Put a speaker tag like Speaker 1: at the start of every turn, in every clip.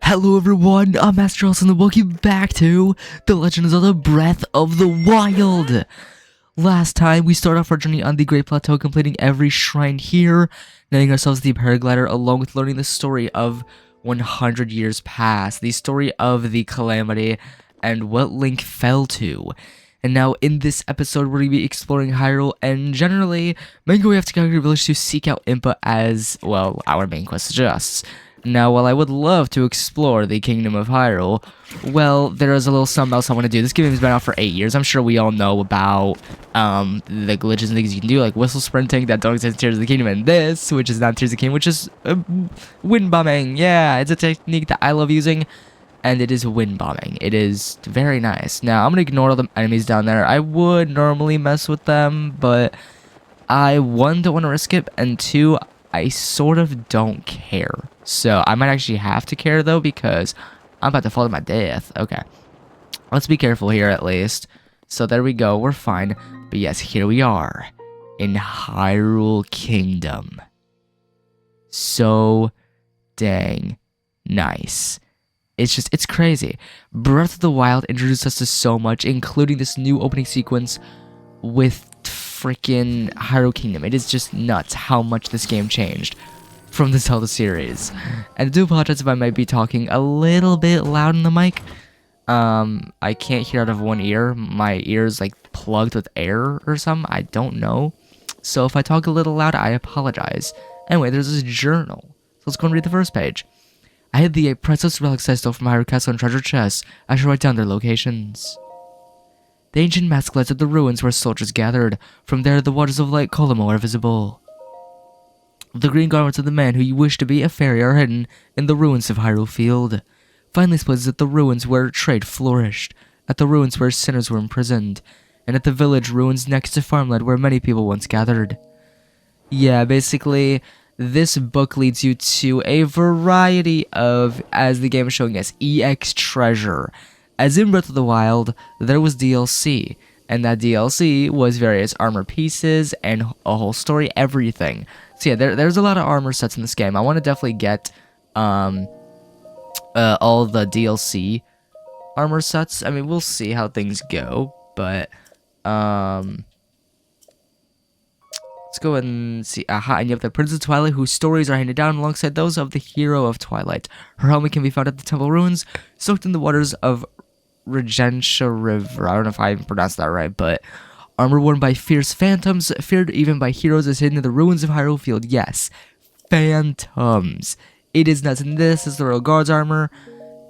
Speaker 1: Hello everyone, I'm Master Elson and welcome back to The Legend of Zelda Breath of the Wild! Last time, we start off our journey on the Great Plateau, completing every shrine here, netting ourselves the paraglider along with learning the story of 100 years past, the story of the Calamity, and what Link fell to. And now, in this episode, we're going to be exploring Hyrule, and generally, going to have to Kakariko Village to seek out Impa as, well, our main quest suggests. Now, while I would love to explore the Kingdom of Hyrule, well, there is a little something else I want to do. This game has been out for 8 years. I'm sure we all know about the glitches and things you can do, like whistle sprinting that don't exist in Tears of the Kingdom, and this, which is not Tears of the Kingdom, which is wind bombing. Yeah, it's a technique that I love using, and it is wind bombing. It is very nice. Now, I'm going to ignore all the enemies down there. I would normally mess with them, but I, 1, don't want to risk it, and 2, I sort of don't care. So, I might actually have to care, though, because I'm about to fall to my death. Okay. Let's be careful here, at least. So, there we go. We're fine. But yes, here we are. In Hyrule Kingdom. So dang nice. It's crazy. Breath of the Wild introduced us to so much, including this new opening sequence with freaking Hyrule Kingdom. It is just nuts how much this game changed from the Zelda series. And I do apologize if I might be talking a little bit loud in the mic. I can't hear out of one ear. My ear's like plugged with air or something. I don't know. So if I talk a little loud, I apologize. Anyway, there's this journal. So let's go and read the first page. I hid the 8 priceless relics I stole from Hyrule Castle and treasure chests. I shall write down their locations. The ancient mask lights at the ruins where soldiers gathered. From there, the waters of Lake Colimo are visible. The green garments of the man who you wish to be a fairy are hidden in the ruins of Hyrule Field. Find these places at the ruins where trade flourished, at the ruins where sinners were imprisoned, and at the village ruins next to farmland where many people once gathered. Yeah, basically, this book leads you to a variety of, as the game is showing us, EX treasure. As in Breath of the Wild, there was DLC, and that DLC was various armor pieces and a whole story, everything. So yeah, there's a lot of armor sets in this game. I want to definitely get all the DLC armor sets. I mean, we'll see how things go, but let's go ahead and see. Aha, and you have the Princess of Twilight, whose stories are handed down alongside those of the Hero of Twilight. Her helmet can be found at the temple ruins, soaked in the waters of Regentia River. I don't know if I even pronounced that right, but armor worn by fierce phantoms, feared even by heroes, is hidden in the ruins of Hyrule Field. Yes, phantoms. It is nuts, and this is the Royal Guard's armor,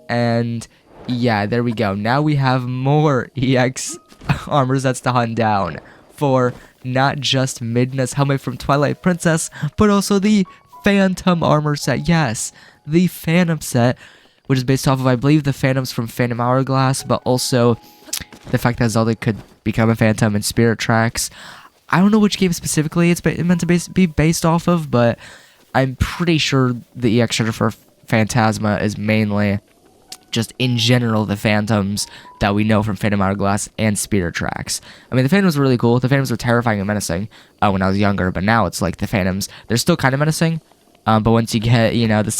Speaker 1: and yeah, there we go. Now we have more EX armor sets to hunt down for not just Midna's helmet from Twilight Princess, but also the Phantom armor set. Yes, the Phantom set, which is based off of, I believe, the Phantoms from Phantom Hourglass, but also the fact that Zelda could become a Phantom in Spirit Tracks. I don't know which game specifically it's meant to be based off of, but I'm pretty sure the EX treasure for Phantasma is mainly just in general the Phantoms that we know from Phantom Hourglass and Spirit Tracks. I mean, the Phantoms were really cool. The Phantoms were terrifying and menacing when I was younger, but now it's like the Phantoms, they're still kind of menacing. But once you get, you know, the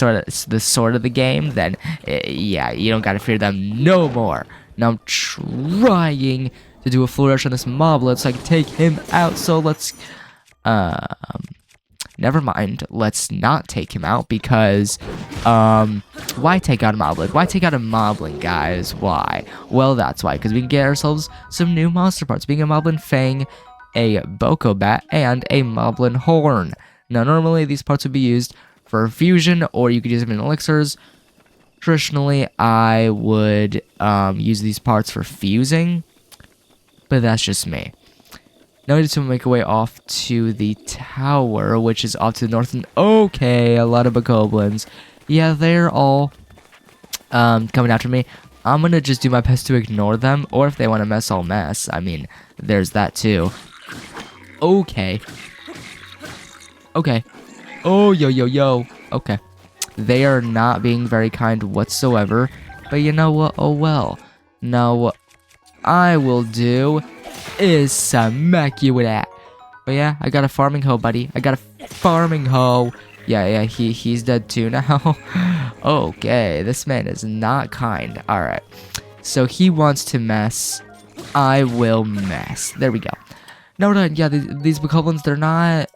Speaker 1: sword of the game, then yeah, you don't gotta fear them no more. Now I'm trying to do a flourish on this moblet so I can take him out. So let's never mind. Let's not take him out because why take out a moblin? Why take out a moblin, guys? Why? Well, that's why, because we can get ourselves some new monster parts, being a moblin fang, a boko bat, and a moblin horn. Now, normally these parts would be used for fusion, or you could use them in elixirs. Traditionally, I would use these parts for fusing, but that's just me. Now we need to make our way off to the tower, which is off to the north. And okay, a lot of bokoblins. Yeah, they're all coming after me. I'm gonna just do my best to ignore them, or if they want to mess, I'll mess. I mean, there's that too. Okay. Okay. Oh, yo. Okay. They are not being very kind whatsoever. But you know what? Oh, well. Now, what I will do is smack you with that. But yeah, I got a farming hoe, buddy. I got a farming hoe. Yeah, he's dead too now. Okay, this man is not kind. Alright. So he wants to mess. I will mess. There we go. No, no, yeah, these bokoblins, they're not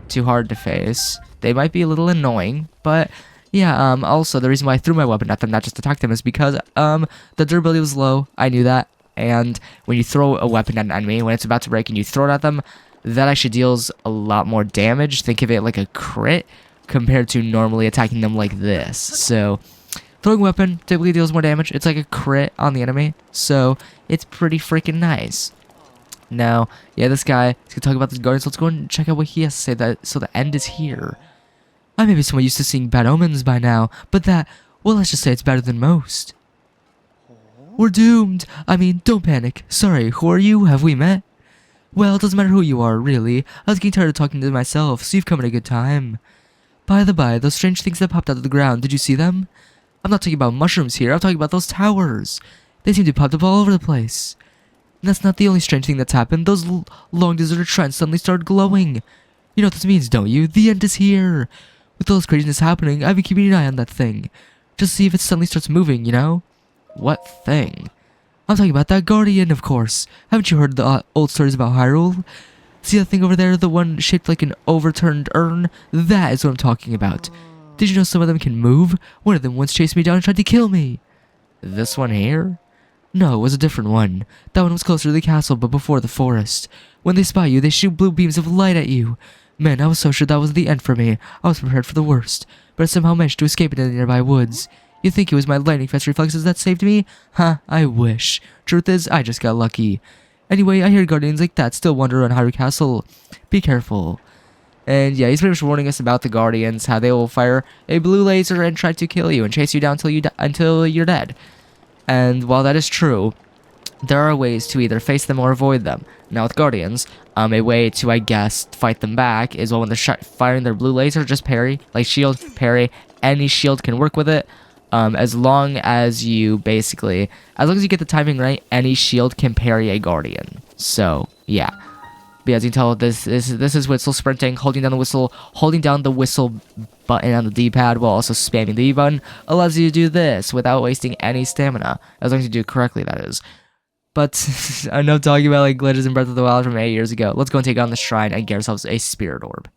Speaker 1: too hard to face. They might be a little annoying, but yeah, also the reason why I threw my weapon at them, not just attack them, is because the durability was low. I knew that. And when you throw a weapon at an enemy, when it's about to break and you throw it at them, that actually deals a lot more damage. Think of it like a crit compared to normally attacking them like this. So throwing weapon typically deals more damage. It's like a crit on the enemy. So it's pretty freaking nice. Now, yeah, this guy is gonna talk about this guardian, so let's go and check out what he has to say. That so the end is here. I may be somewhat used to seeing bad omens by now, but that, well, let's just say it's better than most. We're doomed. I mean, don't panic. Sorry, who are you? Have we met? Well, it doesn't matter who you are, really. I was getting tired of talking to myself, so you've come at a good time. By the by, those strange things that popped out of the ground, did you see them? I'm not talking about mushrooms here, I'm talking about those towers. They seem to pop up all over the place. And that's not the only strange thing that's happened. Those long deserted shrines suddenly started glowing. You know what this means, don't you? The end is here. With all this craziness happening, I've been keeping an eye on that thing. Just to see if it suddenly starts moving, you know? What thing? I'm talking about that guardian, of course. Haven't you heard the old stories about Hyrule? See that thing over there, the one shaped like an overturned urn? That is what I'm talking about. Did you know some of them can move? One of them once chased me down and tried to kill me. This one here? No, it was a different one. That one was closer to the castle, but before the forest. When they spy you, they shoot blue beams of light at you. Man, I was so sure that was the end for me. I was prepared for the worst, but I somehow managed to escape into the nearby woods. You think it was my lightning fast reflexes that saved me? Huh, I wish. Truth is, I just got lucky. Anyway, I hear guardians like that still wander around Hyrule Castle. Be careful. And yeah, he's pretty much warning us about the guardians, how they will fire a blue laser and try to kill you and chase you down until you're dead. And while that is true, there are ways to either face them or avoid them. Now with guardians, a way to, I guess, fight them back is when they're firing their blue laser, just parry, like shield, parry. Any shield can work with it. As long as you get the timing right, any shield can parry a guardian. So yeah, but as you can tell, this is whistle sprinting, holding down the whistle button on the D-pad while also spamming the E button allows you to do this without wasting any stamina, as long as you do it correctly, that is. But enough talking about like glitches in Breath of the Wild from 8 years ago. Let's go and take on the shrine and get ourselves a spirit orb.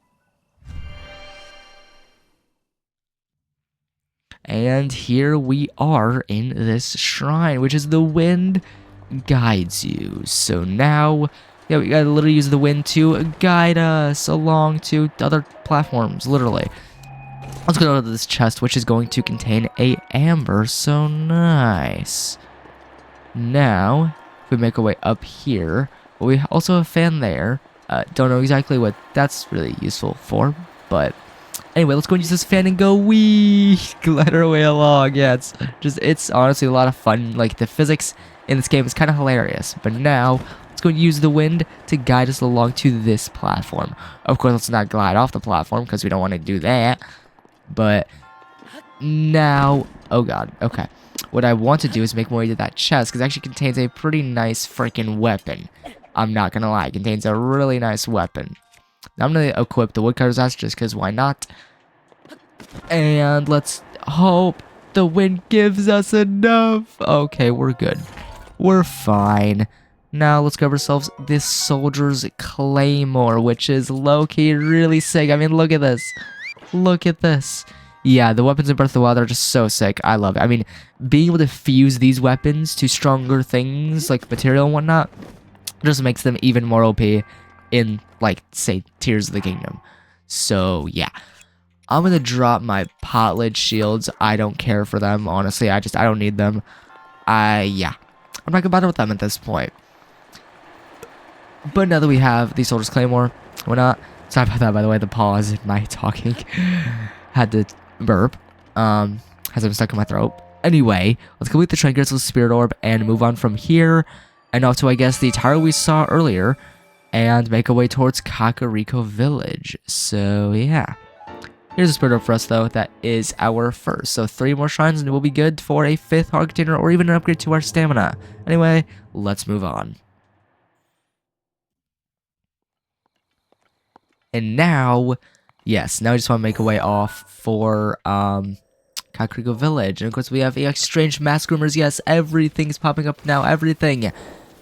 Speaker 1: And here we are in this shrine, which is the wind guides you. So now, yeah, we gotta literally use the wind to guide us along to other platforms, literally. Let's go to this chest, which is going to contain a amber, so nice. Now, if we make our way up here, we also have a fan there. Don't know exactly what that's really useful for, but anyway, let's go and use this fan and go wee, glide our way along. Yeah, it's honestly a lot of fun. Like the physics in this game is kind of hilarious. But now let's go and use the wind to guide us along to this platform. Of course, let's not glide off the platform because we don't want to do that. But now, oh god, okay. What I want to do is make my way to that chest because it actually contains a pretty nice freaking weapon. I'm not gonna lie, it contains a really nice weapon. Now I'm gonna equip the woodcutter's axe just because why not? And let's hope the wind gives us enough. Okay, we're good. We're fine. Now let's grab ourselves this soldier's claymore, which is low-key really sick. I mean, look at this. Look at this. Yeah, the weapons in Breath of the Wild are just so sick. I love it. I mean, being able to fuse these weapons to stronger things like material and whatnot just makes them even more OP in, like, say, Tears of the Kingdom. So, yeah. I'm gonna drop my pot lid shields. I don't care for them, honestly. I don't need them. Yeah. I'm not gonna bother with them at this point. But now that we have the Soldier's Claymore, we're not... Sorry about that, by the way, the pause in my talking. Had to burp. Has been stuck in my throat. Anyway, let's complete the Shrine, get ourselves a Spirit Orb, and move on from here, and off to, I guess, the tower we saw earlier, and make our way towards Kakariko Village. So, yeah. Here's a Spirit Orb for us, though. That is our first. So, 3 more shrines, and we'll be good for a 5th heart container, or even an upgrade to our stamina. Anyway, let's move on. And now, Yes, now I just want to make a way off for Kakariko Village. And of course we have EX Strange Mask Rumors. Yes, everything's popping up now, everything.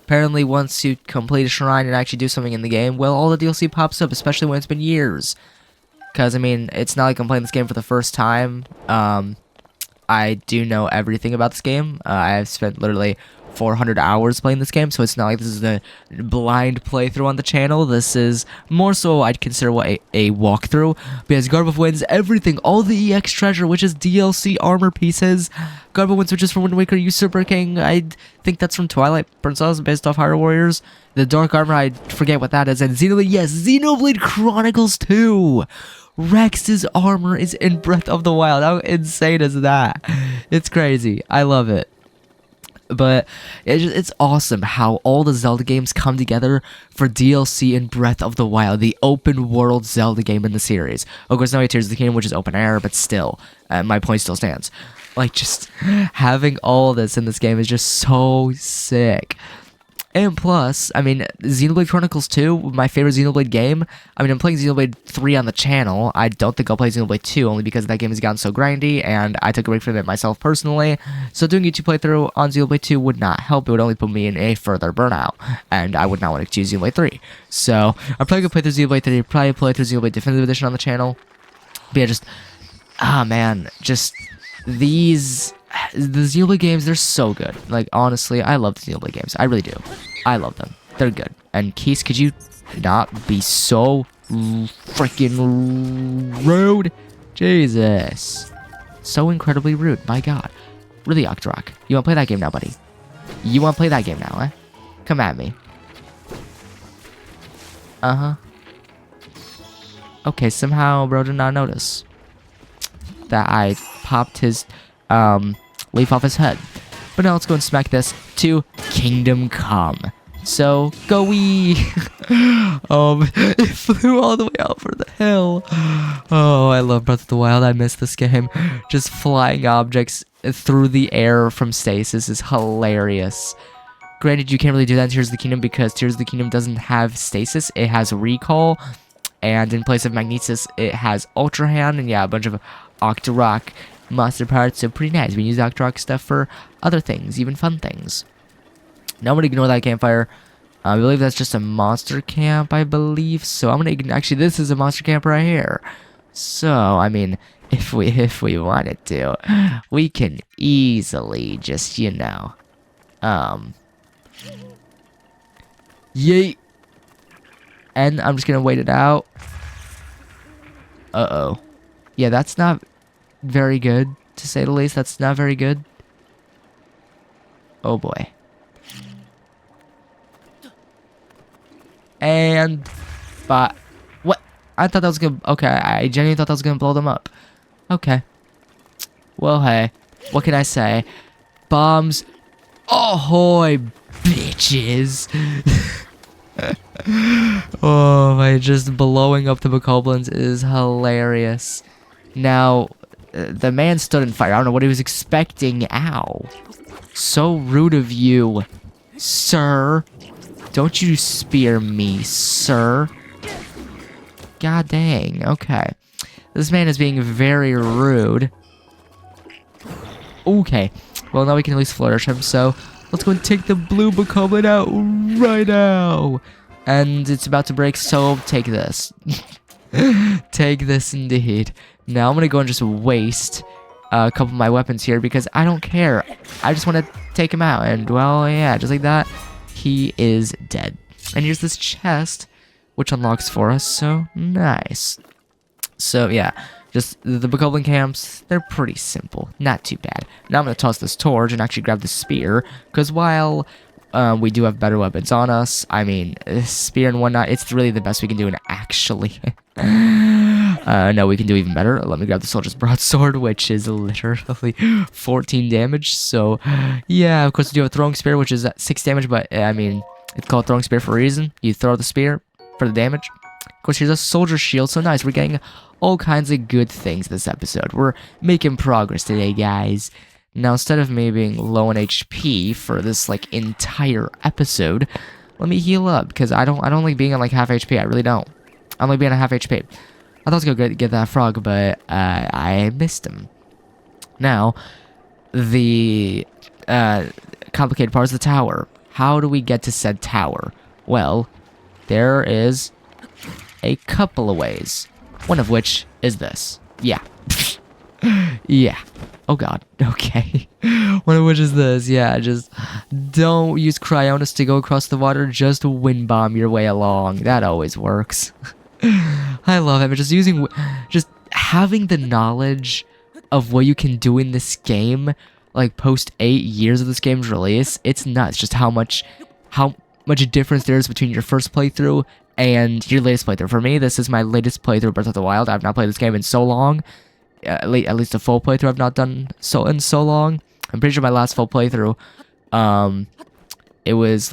Speaker 1: Apparently once you complete a shrine and actually do something in the game, well, all the DLC pops up, especially when it's been years. Because, I mean, it's not like I'm playing this game for the first time. I do know everything about this game. I've spent literally 400 hours playing this game, so it's not like this is a blind playthrough on the channel. This is more so I'd consider what a walkthrough, because Garbo wins everything, all the EX treasure, which is DLC armor pieces. Garbo wins, which is from Wind Waker, Usurper King. I think that's from Twilight Princess, based off Hyrule Warriors. The Dark Armor, I forget what that is. And Xenoblade, yes, Xenoblade Chronicles 2! Rex's armor is in Breath of the Wild. How insane is that? It's crazy. I love it. But it's awesome how all the Zelda games come together for DLC in Breath of the Wild, the open world Zelda game in the series. Of course, now we have Tears of the Kingdom, which is open air, but still, my point still stands. Like, just having all this in this game is just so sick. And plus, I mean, Xenoblade Chronicles 2, my favorite Xenoblade game. I mean, I'm playing Xenoblade 3 on the channel. I don't think I'll play Xenoblade 2, only because that game has gotten so grindy, and I took a break from it myself personally. So doing a YouTube playthrough on Xenoblade 2 would not help. It would only put me in a further burnout, and I would not want to choose Xenoblade 3. So, I'm probably going to play through Xenoblade 3, probably play through Xenoblade Definitive Edition on the channel. But yeah, just, man, just these... The Zelda games, they're so good. Like, honestly, I love the Zelda games. I really do. I love them. They're good. And Keith, could you not be so freaking rude? Jesus. So incredibly rude. My God. Really, Octorok. You want to play that game now, buddy? You want to play that game now, eh? Come at me. Uh-huh. Okay, somehow bro did not notice that I popped his... leaf off his head. But now let's go and smack this to Kingdom Come. So, go-wee! It flew all the way out for the hill. Oh, I love Breath of the Wild. I miss this game. Just flying objects through the air from stasis is hilarious. Granted, you can't really do that in Tears of the Kingdom because Tears of the Kingdom doesn't have stasis. It has recall. And in place of magnesis, it has Ultra Hand. And yeah, a bunch of Octorok monster parts, so pretty nice. We use Octorok stuff for other things, even fun things. Now I'm gonna ignore that campfire. I believe that's just a monster camp, I believe. So I'm gonna actually, this is a monster camp right here. So I mean, if we wanted to, we can easily just, you know, yeet. And I'm just gonna wait it out. Uh-oh. Yeah, that's not very good, to say the least. That's not very good. Oh boy. And... But... What? I thought that was gonna... Okay, I genuinely thought that was gonna blow them up. Okay. Well, hey. What can I say? Bombs... Ahoy, bitches! Oh my, just blowing up the bokoblins is hilarious. Now... The man stood in fire. I don't know what he was expecting. Ow. So rude of you, sir. Don't you spear me, sir. God dang. Okay. This man is being very rude. Okay. Well, now we can at least flourish him, so let's go and take the blue bokoblin out right now. And it's about to break, so take this. Take this indeed. Now I'm gonna go and just waste a couple of my weapons here because I don't care. I just want to take him out, and well, yeah, just like that, he is dead. And here's this chest, which unlocks for us. So nice. So yeah, just the bokoblin camps. They're pretty simple, not too bad. Now I'm gonna toss this torch and actually grab the spear because while we do have better weapons on us, I mean, spear and whatnot, it's really the best we can do, and actually. No, we can do even better. Let me grab the soldier's broadsword, which is literally 14 damage. So, yeah, of course we do have a throwing spear, which is 6 damage, but I mean, it's called throwing spear for a reason. You throw the spear for the damage. Of course, here's a soldier shield, so nice. We're getting all kinds of good things this episode. We're making progress today, guys. Now, instead of me being low on HP for this, like, entire episode, let me heal up, because I don't like being on, like, half HP. I really don't. I like being on half HP. I thought I was gonna get that frog, but I missed him. Now, the complicated part is the tower. How do we get to said tower? Well, there is a couple of ways. One of which is this. Yeah. Yeah. Oh god. Okay. One of which is this. Yeah, just don't use Cryonis to go across the water. Just wind bomb your way along. That always works. I love it. But just having the knowledge of what you can do in this game, like post 8 years of this game's release, it's nuts. Just how much difference there is between your first playthrough and your latest playthrough. For me, this is my latest playthrough of Breath of the Wild. I've not played this game in so long. At least a full playthrough I've not done in so long. I'm pretty sure my last full playthrough, it was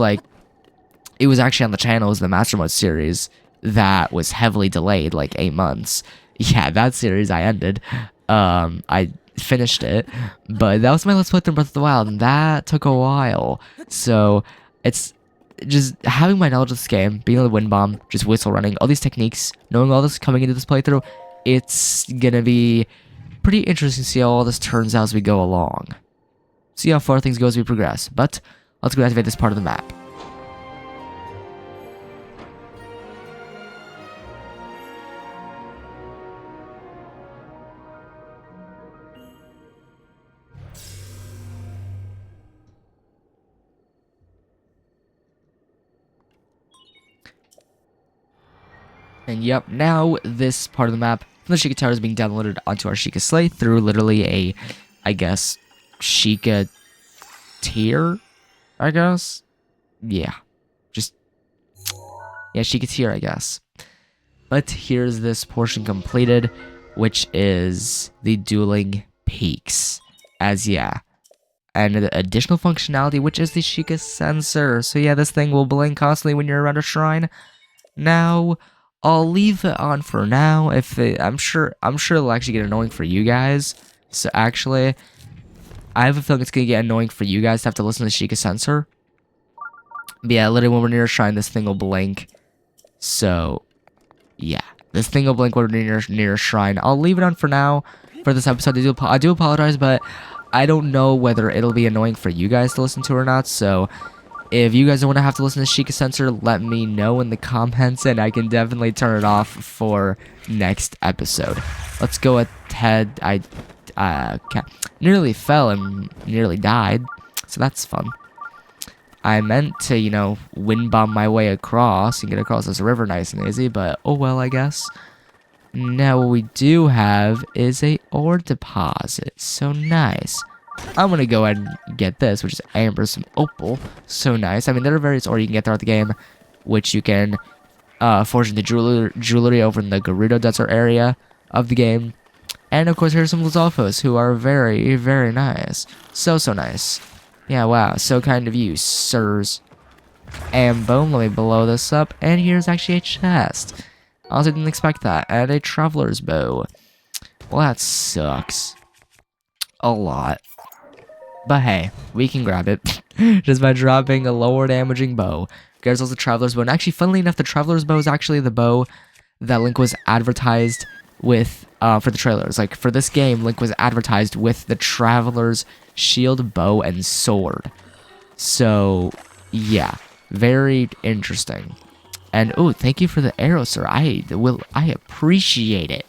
Speaker 1: actually on the channel. It was the Master Mode series that was heavily delayed, like 8 months. Yeah, that series I ended. I finished it, but that was my last playthrough of Breath of the Wild, and that took a while. So it's just having my knowledge of this game, being able to wind bomb, just whistle running, all these techniques, knowing all this coming into this playthrough, it's gonna be pretty interesting to see how all this turns out as we go along. See how far things go as we progress. But let's go activate this part of the map. And yep, now this part of the map from the Sheikah Tower is being downloaded onto our Sheikah Slate through literally a, I guess, Sheikah tier, I guess? Yeah. Sheikah tier, I guess. But here's this portion completed, which is the dueling peaks. And the additional functionality, which is the Sheikah sensor. So yeah, this thing will blink constantly when you're around a shrine. Now, I'll leave it on for now. I'm sure it'll actually get annoying for you guys. So actually, I have a feeling it's gonna get annoying for you guys to have to listen to the Sheikah sensor. But yeah, literally when we're near a shrine, this thing will blink. So yeah, this thing will blink when we're near a shrine. I'll leave it on for now for this episode. I do apologize, but I don't know whether it'll be annoying for you guys to listen to or not. So if you guys don't want to have to listen to Sheikah sensor, let me know in the comments, and I can definitely turn it off for next episode. Let's go ahead. I nearly fell and nearly died, so that's fun. I meant to, wind bomb my way across and get across this river nice and easy, but oh well, I guess. Now what we do have is a ore deposit, so nice. I'm gonna go ahead and get this, which is amber, some opal. So nice. I mean, there are various ore you can get throughout the game, which you can forge into jewelry over in the Gerudo Desert area of the game. And of course, here's some Lizalfos, who are very, very nice. So nice. Yeah, wow. So kind of you, sirs. And boom, let me blow this up. And here's actually a chest. I also didn't expect that. And a traveler's bow. Well, that sucks. A lot. But hey, we can grab it just by dropping a lower damaging bow. There's also Traveler's Bow. And actually, funnily enough, the Traveler's Bow is actually the bow that Link was advertised with for the trailers. Like, for this game, Link was advertised with the Traveler's Shield, Bow, and Sword. So, yeah. Very interesting. And, oh, thank you for the arrow, sir. I appreciate it.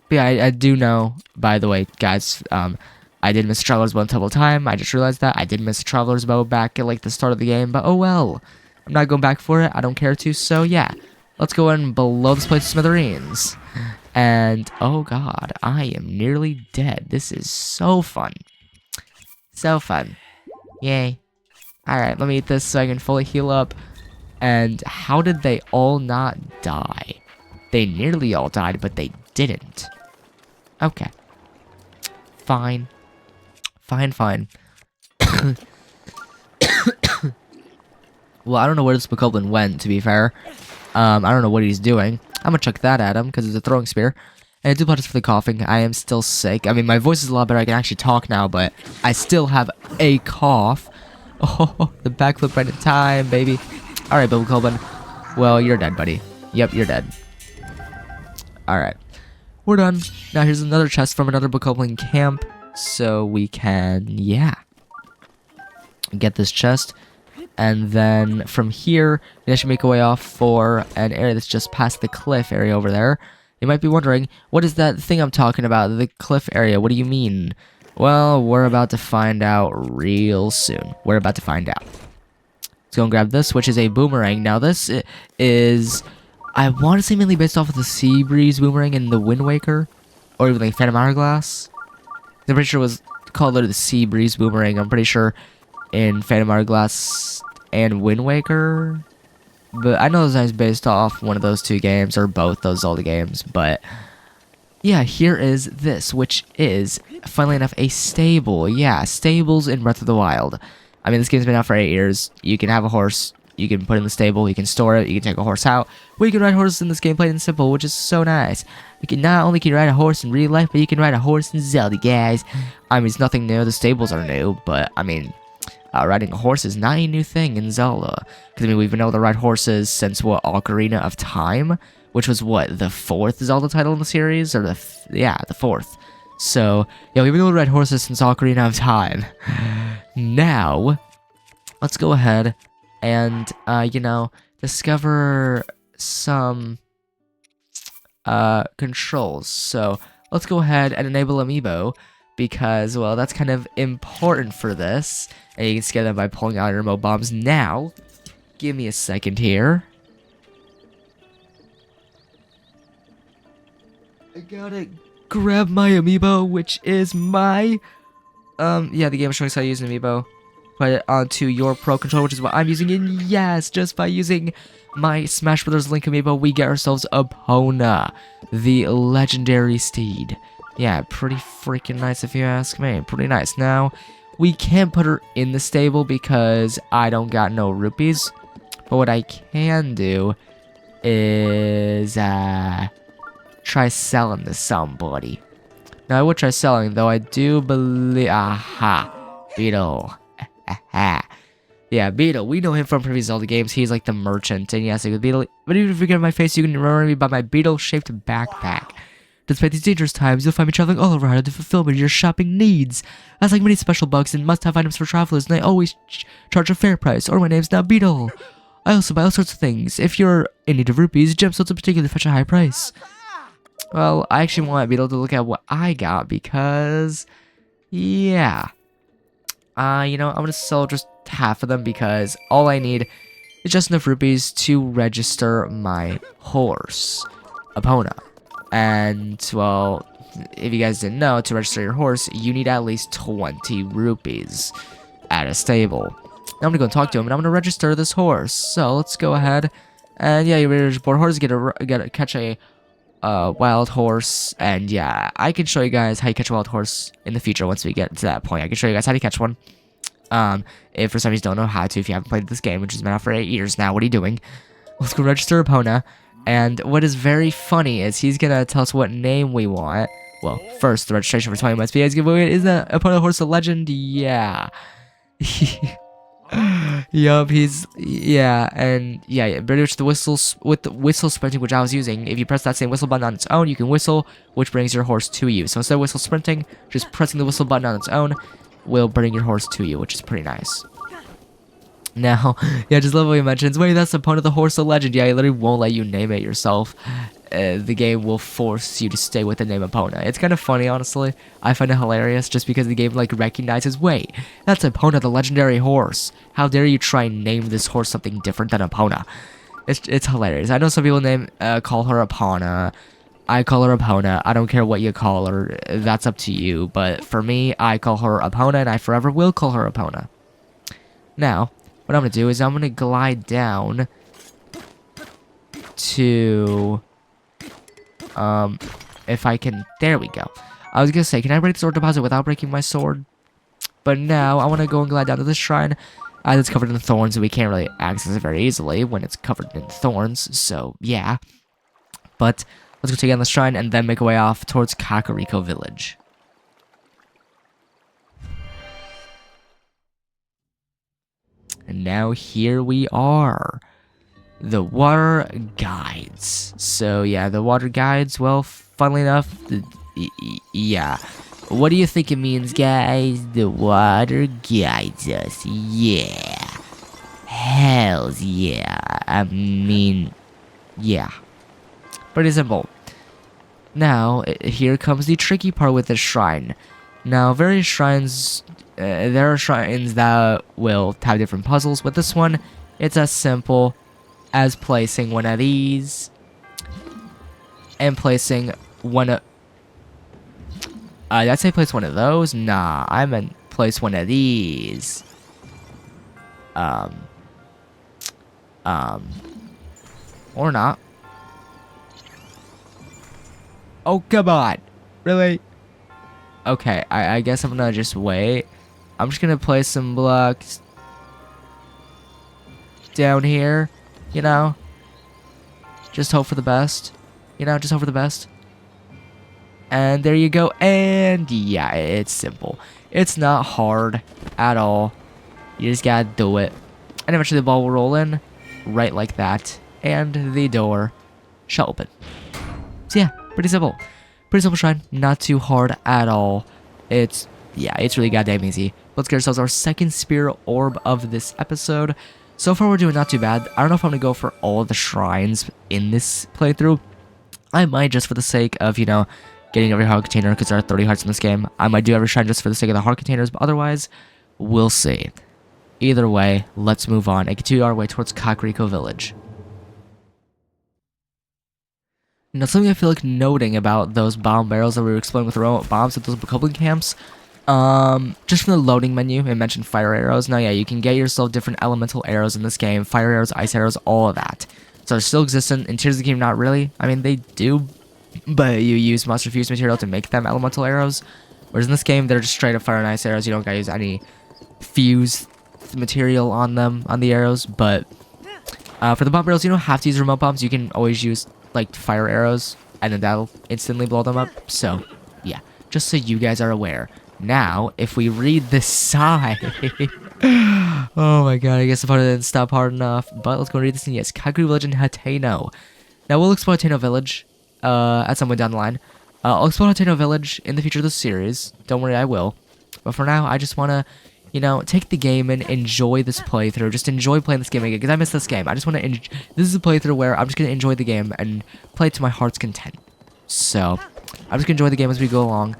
Speaker 1: But yeah, I do know, by the way, guys, I did miss a Traveler's Bow until time. I just realized that. I did miss a Traveler's Bow back at, like, the start of the game, but oh well. I'm not going back for it. I don't care to, so yeah. Let's go ahead and blow this place to smithereens. And, oh god, I am nearly dead. This is so fun. So fun. Yay. Alright, let me eat this so I can fully heal up. And how did they all not die? They nearly all died, but they didn't. Okay. Fine. Fine. Well, I don't know where this bokoblin went, to be fair. I don't know what he's doing. I'm gonna chuck that at him, because it's a throwing spear. And I do apologize for the coughing. I am still sick. I mean, my voice is a lot better. I can actually talk now, but I still have a cough. Oh, the backflip right in time, baby. Alright, bokoblin. Well, you're dead, buddy. Yep, you're dead. Alright. We're done. Now here's another chest from another book opening camp. So we can, yeah, get this chest. And then from here, we should make our way off for an area that's just past the cliff area over there. You might be wondering, what is that thing I'm talking about? The cliff area, what do you mean? Well, we're about to find out real soon. We're about to find out. Let's go and grab this, which is a boomerang. Now this is, I want to say mainly based off of the Sea Breeze boomerang in the Wind Waker. Or even like Phantom Hourglass. I'm pretty sure it was called the Sea Breeze boomerang. I'm pretty sure in Phantom Hourglass and Wind Waker. But I know this is based off one of those two games, or both those Zelda games. But yeah, here is this, which is, funnily enough, a stable. Yeah, stables in Breath of the Wild. I mean, this game's been out for 8 years. You can have a horse, you can put it in the stable, you can store it, you can take a horse out. Well, you can ride horses in this game, plain and simple, which is so nice. You can not only can you ride a horse in real life, but you can ride a horse in Zelda, guys. I mean, it's nothing new. The stables are new, but I mean, riding a horse is not a new thing in Zelda. Because, I mean, we've been able to ride horses since, what, Ocarina of Time? Which was, what, the 4th Zelda title in the series? Or the 4th. So, yeah, we've been able to ride horses since Ocarina of Time. Now, let's go ahead and, you know, discover some, controls. So, let's go ahead and enable Amiibo. Because, well, that's kind of important for this. And you can scare them by pulling out your remote bombs. Now, give me a second here. I gotta grab my Amiibo, which is my... yeah, the game is showing us how to use an Amiibo. Put it onto your Pro Controller, which is what I'm using. And yes, just by using my Smash Bros. Link Amiibo, we get ourselves Epona, the legendary steed. Yeah, pretty freaking nice if you ask me. Pretty nice. Now, we can't put her in the stable because I don't got no rupees. But what I can do is try selling to somebody. Now, I would try selling, though I do believe... Aha! Beetle. Yeah, Beetle. We know him from previous Zelda games. He's like the merchant. And yes, with Beetle. But even if you get my face, you can remember me by my Beetle-shaped backpack. Despite these dangerous times, you'll find me traveling all over Hyrule to fulfill your shopping needs. As like many special bugs and must-have items for travelers, and I always charge a fair price, or my name's now Beetle. I also buy all sorts of things. If you're in need of rupees, gemstones in particular fetch a high price. Well, I actually want Beetle to look at what I got, because... yeah. You know, I'm gonna sell just half of them, because all I need is just enough rupees to register my horse, Epona. And, well, if you guys didn't know, to register your horse, you need at least 20 rupees at a stable. Now I'm gonna go and talk to him, and I'm gonna register this horse. So let's go ahead, and yeah, you register board horse, catch a wild horse, and yeah, I can show you guys how you catch a wild horse in the future once we get to that point. I can show you guys how to catch one. If for some reason you don't know how to, if you haven't played this game, which has been out for 8 years now, what are you doing? Let's go register Epona. And what is very funny is he's gonna tell us what name we want. Well, first, the registration for 20 months. But is that Epona horse a legend? Yeah. Yup, yeah, and yeah, pretty much with the whistle sprinting, which I was using, if you press that same whistle button on its own, you can whistle, which brings your horse to you. So instead of whistle sprinting, just pressing the whistle button on its own will bring your horse to you, which is pretty nice. Now, yeah, just love what he mentions. Wait, that's Epona the horse, a legend. Yeah, he literally won't let you name it yourself. The game will force you to stay with the name Epona. It's kind of funny, honestly. I find it hilarious just because the game, like, recognizes, wait, that's Epona the legendary horse. How dare you try and name this horse something different than Epona? It's hilarious. I know some people call her Epona. I call her Epona. I don't care what you call her. That's up to you. But for me, I call her Epona, and I forever will call her Epona. Now, what I'm going to do is I'm going to glide down to, if I can, there we go. I was going to say, can I break the sword deposit without breaking my sword? But now, I want to go and glide down to this shrine, as it's covered in thorns, and we can't really access it very easily when it's covered in thorns, so yeah. But, let's go take on the shrine, and then make our way off towards Kakariko Village. And now here we are. the water guides. So yeah, the water guides, well, funnily enough, yeah. What do you think it means, guys? The water guides us. Yeah. Hells yeah. I mean, yeah. Pretty simple. Now, here comes the tricky part with this shrine. Now, various shrines, there are shrines that will have different puzzles. With this one, it's as simple as placing one of these and placing one of... did I say place one of those? Nah, I meant place one of these. Or not. Oh, come on. Really? Okay, I guess I'm gonna just wait. I'm just gonna place some blocks down here, you know? Just hope for the best. You know, just hope for the best. And there you go. And yeah, it's simple. It's not hard at all. You just gotta do it. And eventually the ball will roll in, right like that. And the door shall open. So yeah, pretty simple. Pretty simple shrine. Not too hard at all. It's really goddamn easy. Let's get ourselves our second spirit orb of this episode. So far we're doing not too bad. I don't know if I'm gonna go for all of the shrines in this playthrough. I might, just for the sake of, you know, getting every heart container, because there are 30 hearts in this game. I might do every shrine just for the sake of the heart containers, but otherwise, we'll see. Either way, let's move on and continue our way towards Kakariko Village. Now, something I feel like noting about those bomb barrels that we were exploring with the remote bombs at those goblin camps, just from the loading menu, it mentioned fire arrows. Now, yeah, you can get yourself different elemental arrows in this game, fire arrows, ice arrows, all of that. So they're still existent. In Tears of the Kingdom, not really. I mean, they do, but you use monster fuse material to make them elemental arrows. Whereas in this game, they're just straight up fire and ice arrows. You don't gotta use any fuse material on them, on the arrows. But for the bomb barrels, you don't have to use remote bombs. You can always use like fire arrows, and then that'll instantly blow them up. So yeah, just so you guys are aware. Now, if we read this side, oh my god, I guess the part didn't stop hard enough. But let's go read this. And yes, Kakariko Village in Hateno. Now we'll explore Hateno Village at some point down the line. I'll explore Hateno Village in the future of the series. Don't worry, I will. But for now, I just want to, you know, take the game and enjoy this playthrough. Just enjoy playing this game again, because I miss this game. I just want to... This is a playthrough where I'm just going to enjoy the game and play it to my heart's content. So, I'm just going to enjoy the game as we go along.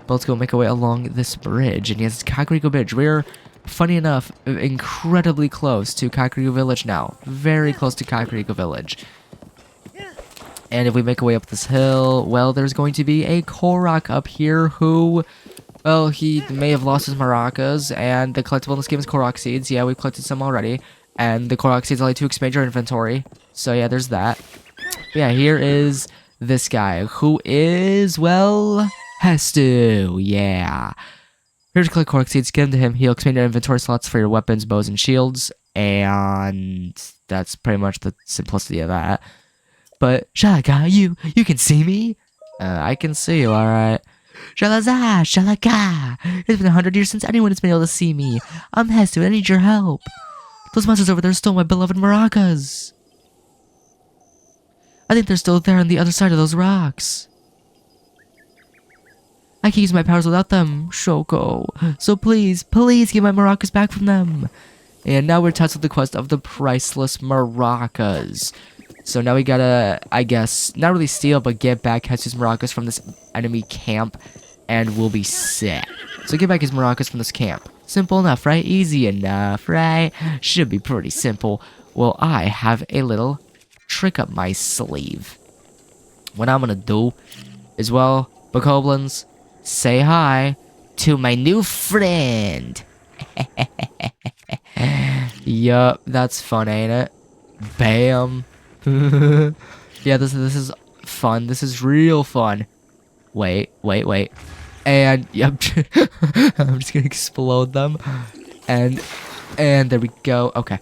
Speaker 1: But let's go make our way along this bridge. And yes, it's Kakariko Village. We're, funny enough, incredibly close to Kakariko Village now. Very close to Kakariko Village. And if we make our way up this hill, well, there's going to be a Korok up here who... Well, he may have lost his maracas, and the collectible in this game is Korok Seeds. Yeah, we've collected some already. And the Korok Seeds allow you to expand your inventory. So yeah, there's that. But yeah, here is this guy, who is, well, Hestu. Yeah. Here's collect Korok Seeds. Give them to him. He'll expand your inventory slots for your weapons, bows, and shields. And that's pretty much the simplicity of that. But, Shalaga, you can see me? I can see you, alright. Shalaza, Shalaka. It's been 100 years since anyone has been able to see me. I'm Hestu, I need your help. Those monsters over there stole my beloved maracas. I think they're still there on the other side of those rocks. I can't use my powers without them, Shoko. So please give my maracas back from them. And now we're tasked with the quest of the priceless maracas. So now we gotta, I guess, not really steal, but get back Hestu's maracas from this enemy camp, and we'll be set. So get back his maracas from this camp. Simple enough, right? Easy enough, right? Should be pretty simple. Well, I have a little trick up my sleeve. What I'm gonna do is, well, Bokoblins, say hi to my new friend. Yup, that's fun, ain't it? Bam. Yeah, this is fun. This is real fun. Wait. And yep, I'm just gonna explode them. And there we go. Okay,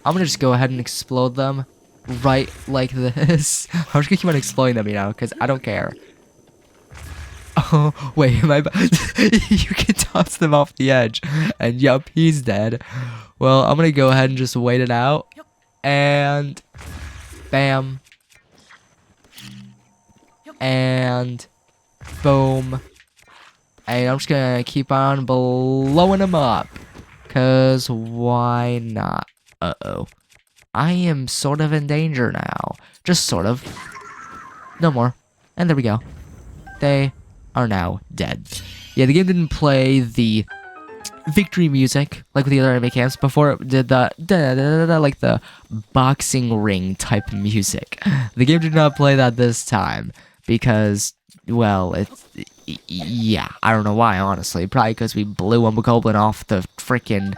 Speaker 1: I'm gonna just go ahead and explode them right like this. I'm just gonna keep on exploding them, you know, because I don't care. Oh, wait, you can toss them off the edge. And yep, he's dead. Well, I'm gonna go ahead and just wait it out. And bam. And boom. And I'm just gonna keep on blowing him up. Cause why not? Uh-oh. I am sort of in danger now. Just sort of. No more. And there we go. They are now dead. Yeah, the game didn't play the victory music like with the other anime camps. Before it did the da-da-da-da-da, like the boxing ring type music. The game did not play that this time because, well, yeah, I don't know why, honestly. Probably because we blew a goblin off the freaking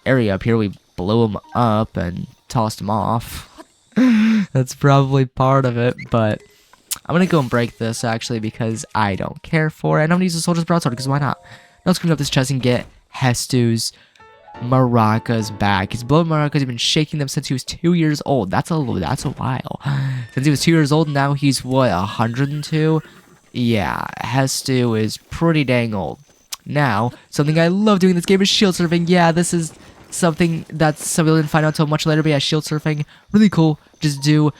Speaker 1: area up here. We blew him up and tossed him off. That's probably part of it, but I'm gonna go and break this actually because I don't care for it. And I'm gonna use the soldier's broadsword because why not? Now let's clean up this chest and get Hestu's maracas back. His beloved maracas have been shaking them since he was 2 years old. That's a while. Since he was 2 years old, now he's what, 102? Yeah, Hestu is pretty dang old. Now, something I love doing in this game is shield surfing. Yeah, this is something that's some people didn't find out until much later, but yeah, shield surfing, really cool. Just do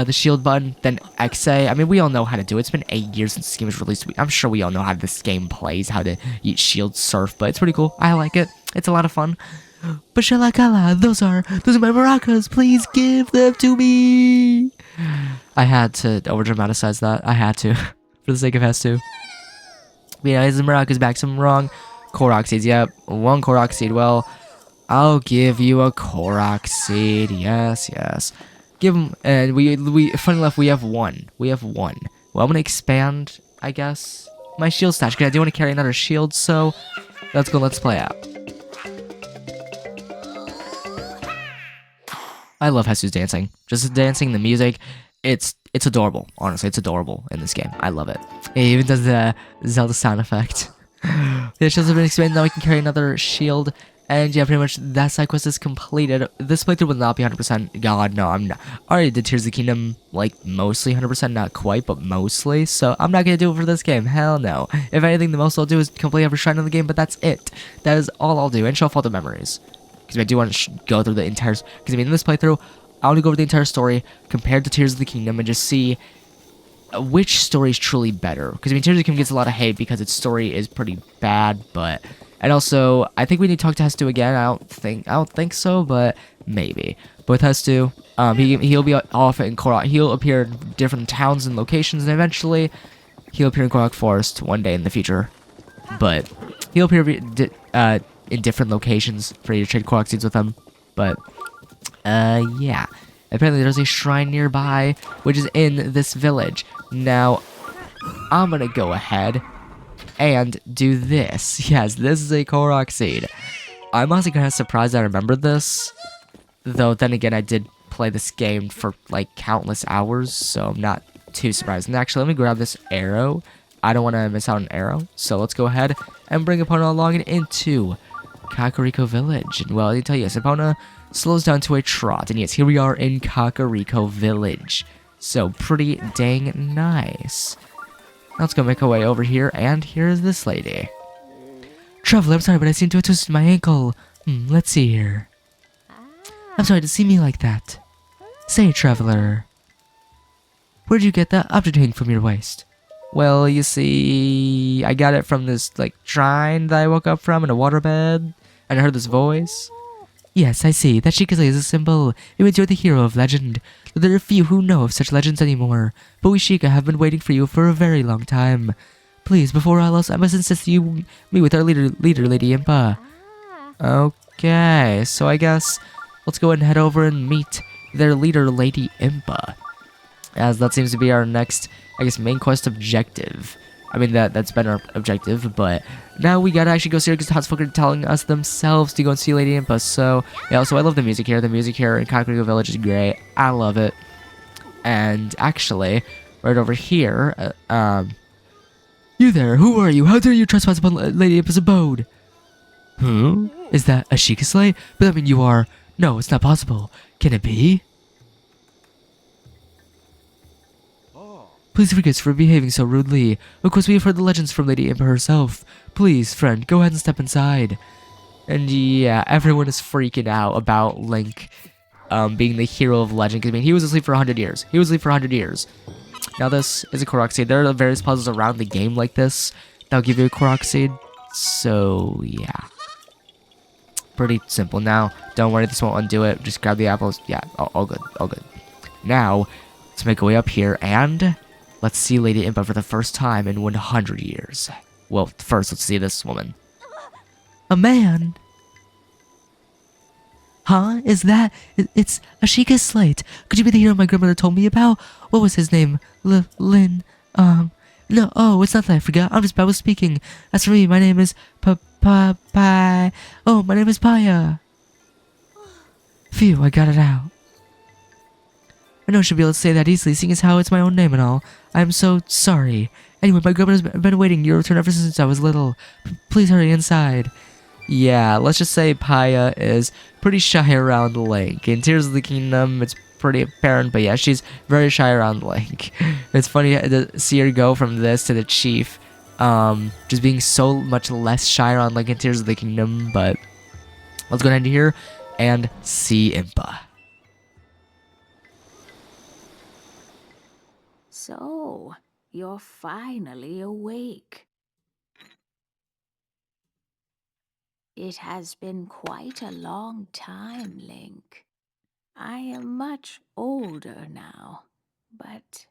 Speaker 1: the shield button, then XA. I mean, we all know how to do it. It's been 8 years since this game was released. I'm sure we all know how this game plays, how to eat shield surf, but it's pretty cool. I like it. It's a lot of fun. But Shalakala, those are my maracas. Please give them to me. I had to over dramatize that. I had to, for the sake of Hestu. But yeah, his maracas back. Something wrong. Korok seeds. Yep, one Korok seed. Well, I'll give you a Korok seed. Yes, yes. Give him, and we funny enough, we have one. Well, I'm gonna expand, I guess, my shield stash, because I do want to carry another shield, so let's go, let's play out. I love Hestu's dancing. Just dancing, the music, it's adorable, honestly, it's adorable in this game. I love it. It even does the Zelda sound effect. The shields have been expanded, now we can carry another shield. And yeah, pretty much that side quest is completed. This playthrough will not be 100%. God, no, I'm not. I already did Tears of the Kingdom, like, mostly 100%, not quite, but mostly. So I'm not gonna do it for this game. Hell no. If anything, the most I'll do is complete every shrine in the game, but that's it. That is all I'll do, and show off all the memories. Because I do want to go through the entire... Because, I mean, in this playthrough, I want to go over the entire story, compared to Tears of the Kingdom, and just see which story is truly better. Because, I mean, Tears of the Kingdom gets a lot of hate because its story is pretty bad, but... And also, I think we need to talk to Hestu again. I don't think so, but maybe. But with Hestu, he'll be off in Korok. He'll appear in different towns and locations, and eventually, he'll appear in Korok Forest one day in the future. But he'll appear in different locations for you to trade Korok seeds with him. But yeah. Apparently, there's a shrine nearby, which is in this village. Now, I'm gonna go ahead and do this. Yes, this is a Korok seed. I'm honestly kind of surprised I remembered this. Though, then again, I did play this game for, like, countless hours, so I'm not too surprised. And actually, let me grab this arrow. I don't want to miss out on an arrow. So let's go ahead and bring Epona along and into Kakariko Village. And, well, I tell you, yes, Epona slows down to a trot. And yes, here we are in Kakariko Village. So, pretty dang nice. Let's go make our way over here, and here's this lady. Traveler, I'm sorry, but I seem to have twisted my ankle. Let's see here. I'm sorry to see me like that. Say, Traveler, where'd you get that object hanging from your waist? Well, you see, I got it from this, like, shrine that I woke up from in a waterbed, and I heard this voice. Yes, I see. That Sheikah is a symbol. It means you're the hero of legend. There are few who know of such legends anymore, but we Sheikah have been waiting for you for a very long time. Please, before all else, I must insist you meet with our leader, Lady Impa. Okay, so I guess let's go ahead and head over and meet their leader, Lady Impa. As that seems to be our next, I guess, main quest objective. I mean, that's been our objective, but now we gotta actually go see her because the Townsfolk are telling us themselves to go and see Lady Impa. So, yeah, also, I love the music here. The music here in Kakariko Village is great. I love it. And actually, right over here, you there, who are you? How dare you trespass upon Lady Impa's abode? Is that a Sheikah slay? But I mean, you are... No, it's not possible. Can it be? Please forgive us for behaving so rudely. Of course, we have heard the legends from Lady Impa herself. Please, friend, go ahead and step inside. And yeah, everyone is freaking out about Link being the hero of legend. 'Cause, I mean, he was asleep for 100 years. He was asleep for 100 years. Now this is a Korok Seed. There are various puzzles around the game like this that'll give you a Korok Seed. So yeah, pretty simple. Now, don't worry, this won't undo it. Just grab the apples. Yeah, all good, all good. Now, let's make our way up here and let's see Lady Impa for the first time in 100 years. Well, first, let's see this woman. A man? Huh? Is that... It's Ashika's slate. Could you be the hero my grandmother told me about? What was his name? Lin... No, oh, it's not that I forgot. I'm just bad with speaking. As for me, my name is Pi... Oh, my name is Paya. Phew, I got it out. I know I should be able to say that easily, seeing as how it's my own name and all. I'm so sorry. Anyway, my grandmother's been waiting your return ever since I was little. Please hurry inside. Yeah, let's just say Paya is pretty shy around Link. In Tears of the Kingdom, it's pretty apparent, but yeah, she's very shy around Link. It's funny to see her go from this to the chief, just being so much less shy around Link in Tears of the Kingdom, but let's go down here and see Impa.
Speaker 2: So, you're finally awake. It has been quite a long time, Link. I am much older now, but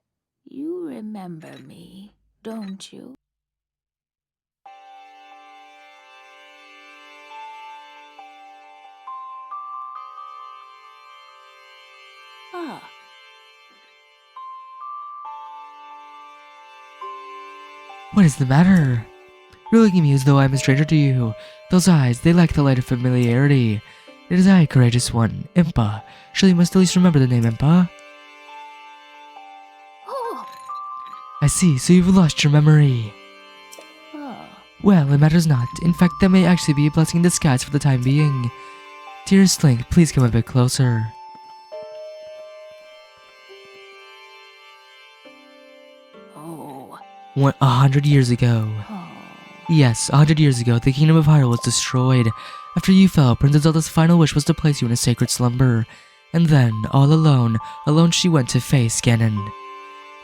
Speaker 2: you remember me, don't you? Ah,
Speaker 1: What is the matter? You're looking at me as though I'm a stranger to you. Those eyes, they lack the light of familiarity. It is I, courageous one, Impa. Surely you must at least remember the name Impa.
Speaker 2: oh,
Speaker 1: I see, so you've lost your memory.
Speaker 2: oh.
Speaker 1: Well, it matters not. In fact, that may actually be a blessing in disguise for the time being. Dearest Link, please come a bit closer.
Speaker 2: Oh,
Speaker 1: 100 years ago.
Speaker 2: oh.
Speaker 1: Yes, 100 years ago, the kingdom of Hyrule was destroyed. After you fell, Princess Zelda's final wish was to place you in a sacred slumber. And then, all alone she went to face Ganon.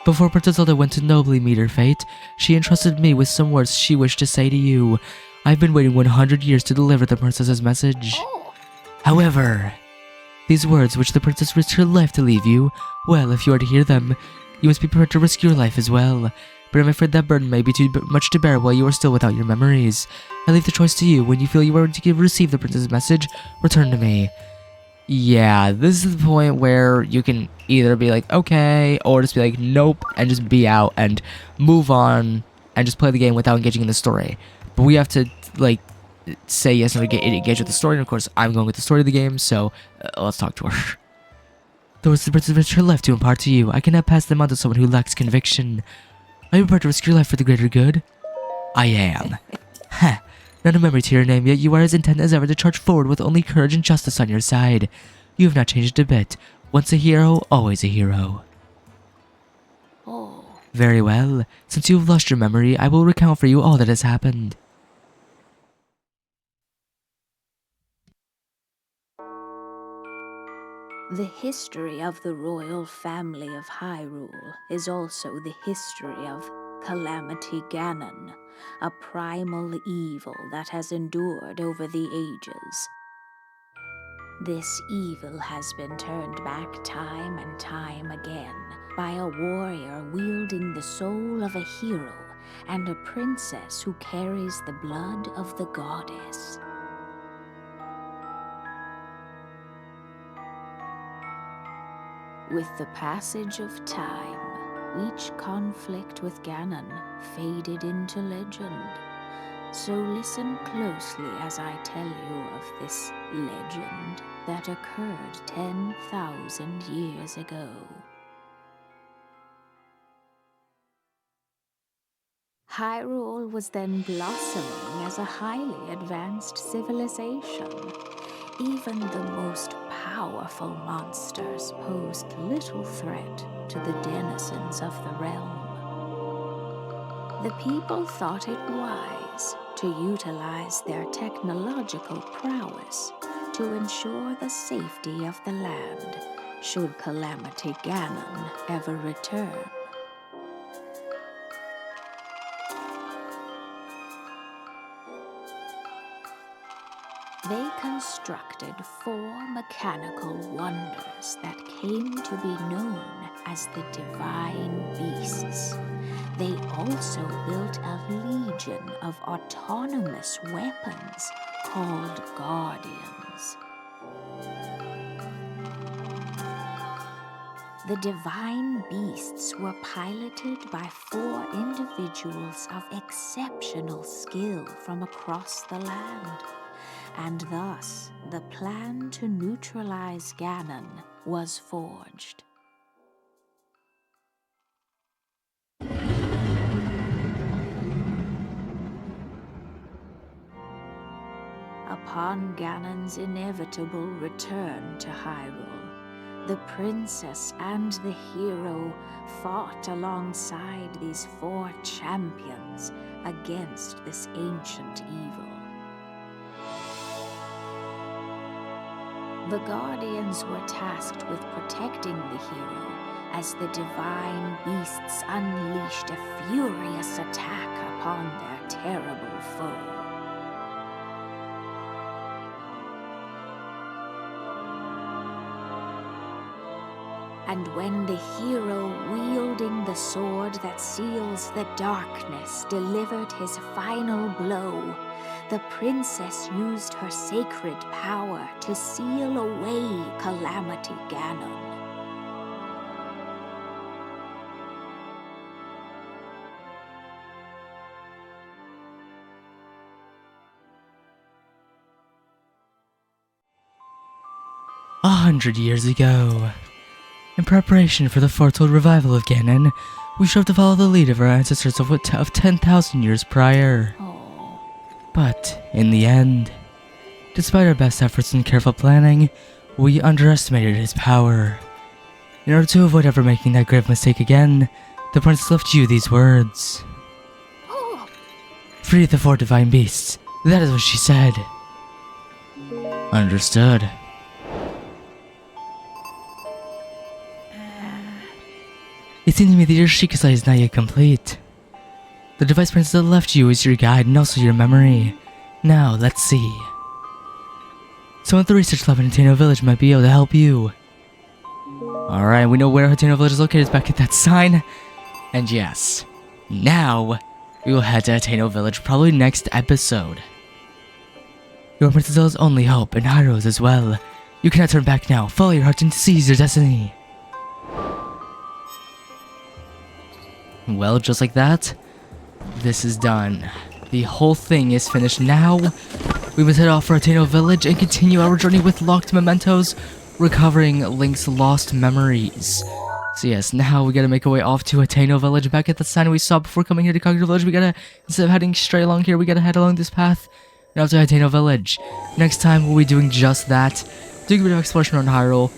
Speaker 1: Before Princess Zelda went to nobly meet her fate, she entrusted me with some words she wished to say to you. I've been waiting 100 years to deliver the princess's message.
Speaker 2: Oh.
Speaker 1: However, these words which the princess risked her life to leave you, well, if you are to hear them, you must be prepared to risk your life as well. But I'm afraid that burden may be too much to bear while you are still without your memories. I leave the choice to you. When you feel you are ready to receive the princess's message, return to me. Yeah, this is the point where you can either be like, okay, or just be like, nope, and just be out and move on and just play the game without engaging in the story. But we have to, like, say yes and engage with the story, and of course, I'm going with the story of the game, so let's talk to her. Those the princess risked her life to impart to you. I cannot pass them on to someone who lacks conviction. Are you prepared to risk your life for the greater good? I am. Heh. Not a memory to your name, yet you are as intent as ever to charge forward with only courage and justice on your side. You have not changed a bit. Once a hero, always a hero.
Speaker 2: Oh.
Speaker 1: Very well. Since you have lost your memory, I will recount for you all that has happened.
Speaker 2: The history of the royal family of Hyrule is also the history of Calamity Ganon, a primal evil that has endured over the ages. This evil has been turned back time and time again by a warrior wielding the soul of a hero and a princess who carries the blood of the goddess. With the passage of time, each conflict with Ganon faded into legend. So listen closely as I tell you of this legend that occurred 10,000 years ago. Hyrule was then blossoming as a highly advanced civilization. Even the most powerful monsters posed little threat to the denizens of the realm. The people thought it wise to utilize their technological prowess to ensure the safety of the land, should Calamity Ganon ever return. They constructed 4 mechanical wonders that came to be known as the Divine Beasts. They also built a legion of autonomous weapons called Guardians. The Divine Beasts were piloted by 4 individuals of exceptional skill from across the land. And thus, the plan to neutralize Ganon was forged. Upon Ganon's inevitable return to Hyrule, the princess and the hero fought alongside these 4 champions against this ancient evil. The Guardians were tasked with protecting the hero as the Divine Beasts unleashed a furious attack upon their terrible foe. And when the hero wielding the sword that seals the darkness delivered his final blow, the princess used her sacred power to seal away Calamity Ganon.
Speaker 1: A 100 years ago, in preparation for the foretold revival of Ganon, we strove to follow the lead of our ancestors of 10,000 years prior. But, in the end, despite our best efforts and careful planning, we underestimated his power. In order to avoid ever making that grave mistake again, the princess left you these words. Free the 4 divine beasts. That is what she said. Understood. It seems to me that your Shikasai is not yet complete. The device princess that left you is your guide and also your memory. Now, let's see. Someone at the research lab in Hateno Village might be able to help you. Alright, we know where Hateno Village is located. It's back at that sign. And yes, now we will head to Hateno Village probably next episode. Your Princess Zelda's only hope, and Hyrule's as well. You cannot turn back now. Follow your heart and seize your destiny. Well, just like that, this is done. The whole thing is finished now. We must head off for Hateno Village and continue our journey with locked mementos, recovering Link's lost memories. So yes, now we gotta make our way off to Hateno Village, back at the sign we saw before coming here to Kakariko Village. We gotta, instead of heading straight along here, we gotta head along this path and off to Hateno Village. Next time we'll be doing just that, doing a bit of exploration around Hyrule,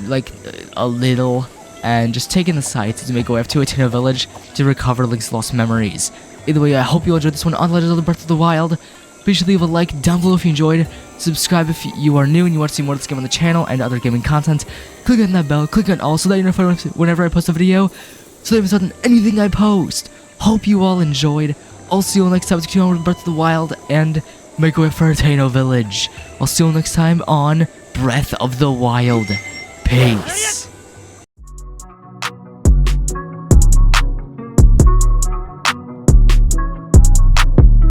Speaker 1: like a little, and just taking the sights to make our way up to Hateno Village to recover Link's lost memories. Either way, I hope you enjoyed this one on Legend of Zelda Breath of the Wild. Be sure to leave a like down below if you enjoyed. Subscribe if you are new and you want to see more of this game on the channel and other gaming content. Click on that bell, click on all so that you're notified whenever I post a video, so that you miss out on anything I post. Hope you all enjoyed. I'll see you all next time to continue on with Breath of the Wild and make our way for Hateno Village. I'll see you all next time on Breath of the Wild. Peace.